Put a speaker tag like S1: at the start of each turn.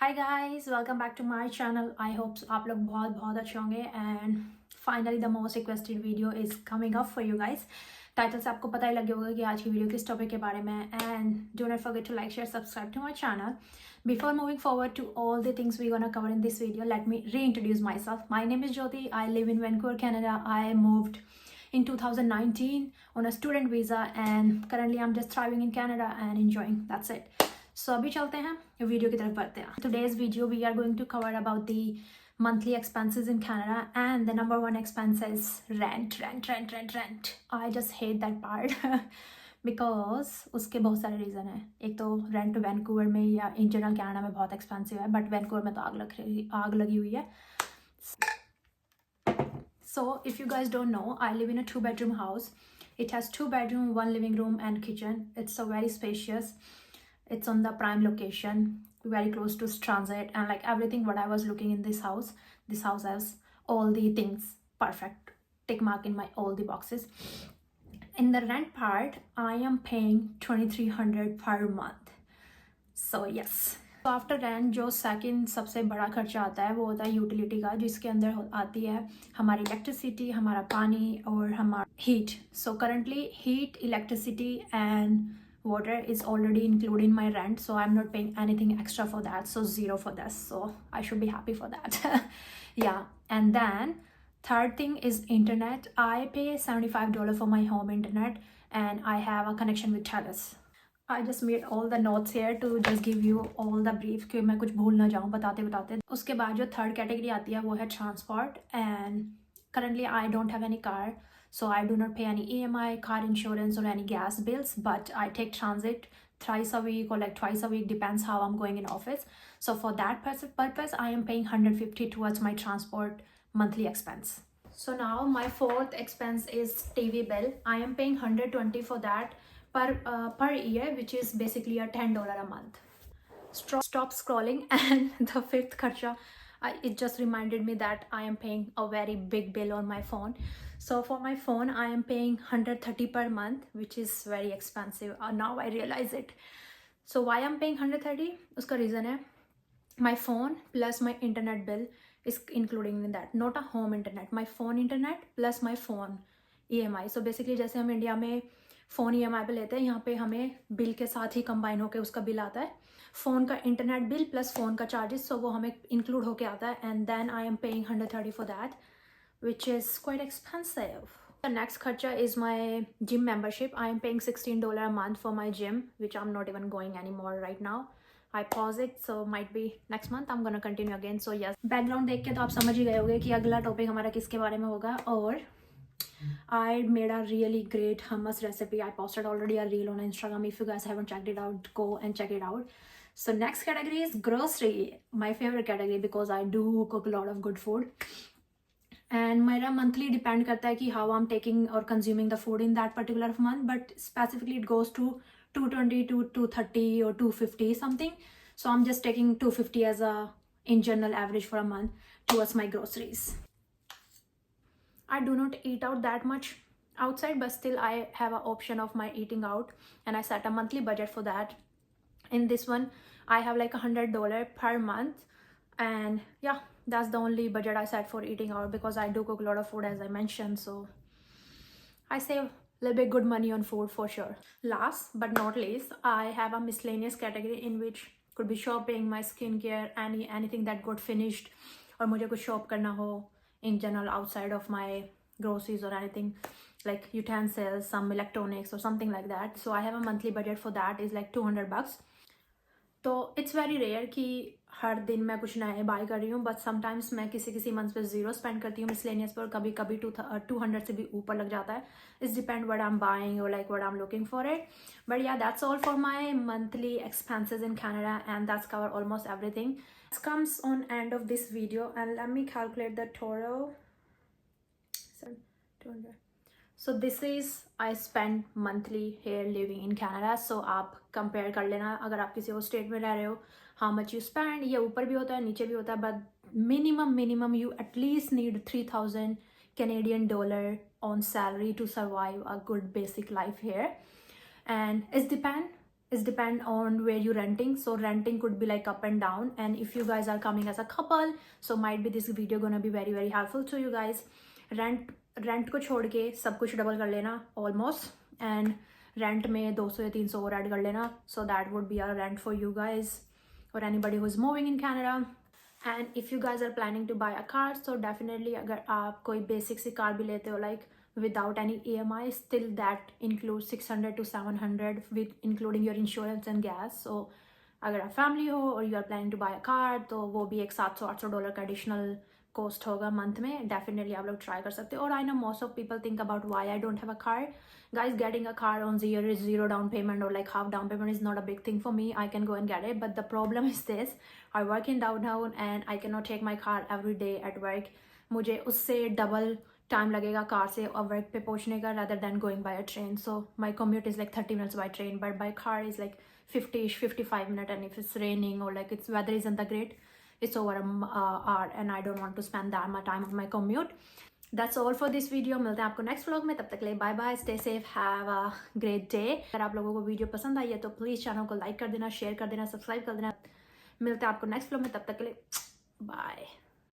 S1: Hi guys, welcome back to my channel. I hope आप लोग बहुत बहुत अच्छे होंगे and finally the most requested video is coming up for you guys. Title से आपको पता ही लग गया होगा कि आज की वीडियो किस टॉपिक के बारे में है। And do not forget to like share subscribe to my channel. Before moving forward to all the things we're gonna cover in this video, let me reintroduce myself. My name is Jyoti. I live in Vancouver, Canada. I moved in 2019 on a student visa and currently I'm just thriving in Canada and enjoying. That's it. So अभी चलते हैं video की तरफ बढ़ते हैं। Today's video we are going to cover about the monthly expenses in Canada, and the number one expense is rent. I just hate that part because उसके बहुत सारे रीज़न हैं। एक तो रेंट वैंकूवर में या इन जनरल कनाडा में बहुत एक्सपेंसिव है, बट वैंकूवर में तो आग लगी हुई है। So if you guys don't know, I live in a 2-bedroom house. It has 2 bedroom, 1 living room and kitchen. It's a very spacious. It's on the prime location, very close to transit, and like everything what I was looking in this house has all the things perfect, tick mark in my all the boxes. In the rent part, I am paying 2300 per month. So yes. तो after rent जो second सबसे बड़ा खर्चा आता है वो होता है यूटिलिटी का, जिसके अंदर आती है हमारी इलेक्ट्रिसिटी, हमारा पानी और हमारा heat. So currently heat, electricity and water is already included in my rent, so I'm not paying anything extra for that, so zero for this, so I should be happy for that. Yeah. And then third thing is internet. I pay $75 for my home internet and I have a connection with Telus. I just made all the notes here to just give you all the brief कि मैं कुछ भूल ना जाऊँ बताते बताते। उसके बाद जो थर्ड कैटेगरी आती है वो है transport, and currently I don't have any car, so I do not pay any EMI, car insurance or any gas bills, but I take transit thrice a week or like twice a week, depends how I'm going in office. So for that purpose I am paying 150 towards my transport monthly expense. So now my fourth expense is TV bill. I am paying 120 for that per year, which is basically a $10 a month. Stop scrolling. And the fifth kharcha, it just reminded me that I am paying a very big bill on my phone. So for my phone I am paying 130 per month, which is very expensive. Now I realize it. So why I'm paying 130? Uska reason hai my phone plus my internet bill is including in that, not a home internet, my phone internet plus my phone EMI. So basically जैसे हम India में phone EMI पे लेते हैं, यहाँ पे हमें bill के साथ ही कंबाइन होकर उसका बिल आता है, फ़ोन का इंटरनेट बिल प्लस फ़ोन का चार्जेस, सो वो हमें इंक्लूड होके आता है, and then I am paying 130 for that, which is quite expensive. The next kharcha is my gym membership. I am paying $16 a month for my gym, which I'm not even going anymore right now. I pause it, so might be next month I'm gonna continue again. So yes, background देख के तो आप समझ ही गए होंगे कि अगला topic हमारा किसके बारे में होगा। और I made a really great hummus recipe. I posted already a reel on Instagram. If you guys haven't checked it out, go and check it out. So next category is grocery, my favorite category because I do cook a lot of good food. And मेरा monthly depend करता है कि how I'm taking or consuming the food in that particular month, but specifically it goes to 220 to 230 or 250 something. So I'm just taking 250 as a in general average for a month towards my groceries. I do not eat out that much outside, but still I have an option of my eating out, and I set a monthly budget for that. In this one I have like $100 per month, and yeah, that's the only budget I set for eating out because I do cook a lot of food, as I mentioned, so I save a little bit good money on food for sure. Last but not least, I have a miscellaneous category in which could be shopping, my skincare, anything that got finished or मुझे कुछ shop करना हो in general outside of my groceries or anything like utensils, some electronics or something like that. So I have a monthly budget for that is like $200. तो it's very rare कि हर दिन मैं कुछ नए बाय कर रही हूँ, बट समटाइम्स मैं किसी मंथ पे ज़ीरो स्पेंड करती हूँ मिसलेनियस पर, कभी कभी 200 से भी ऊपर लग जाता है. It's depend what I am buying और like what I am looking for it. But yeah that's all for my monthly expenses in Canada, and that's cover almost everything. This comes on end of this video, and let me calculate the total. 200. So this is I spend monthly here living in Canada. So आप compare कर लेना अगर आप किसी और state में रह रहे हो, how much you spend. ये ऊपर भी होता है नीचे भी होता है, but minimum you at least need 3,000 Canadian dollar on salary to survive a good basic life here. And it depends It's depend on where you're renting, so renting could be like up and down. And if you guys are coming as a couple, so might be this video gonna be very helpful to you guys. Rent को छोड़ के सब कुछ double कर लेना almost, and rent में 200 या 300 और ऐड कर लेना, so that would be our rent for you guys और anybody who is moving in Canada. And if you guys are planning to buy a car, so definitely अगर आप कोई basic सी कार भी लेते हो like without any EMI, still that includes 600 to 700 with including your insurance and gas. So अगर आप family हो और you are planning to buy a car, तो वो भी एक $700-800 का एडिशनल कॉस्ट होगा मंथ में. डेफिनेटली आप लोग ट्राई कर सकते हो. और I know most of people think about why I don't have a car. Guys, getting a car on zero down payment or like half down payment is not a big thing for me. I can go and get it, but the problem is this: I work in downtown and I cannot take my car every day at work. मुझे उससे double time लगेगा car से और work पे पहुंचने का rather than going by a train. So my commute is like 30 minutes by train, but by car is like 55 minutes. And if it's raining or like it's weather isn't that great, it's over an hour, and I don't want to spend that much time of my commute. That's all for this video. मिलते हैं आपको next vlog में. तब तक के लिए bye bye, stay safe, have a great day. अगर आप लोगों को वीडियो पसंद आई है तो प्लीज़ चैनल को लाइक कर देना, शेयर कर देना, सब्सक्राइब कर देना. मिलते हैं आपको नेक्स्ट व्लॉग में. तब तक के लिए बाय.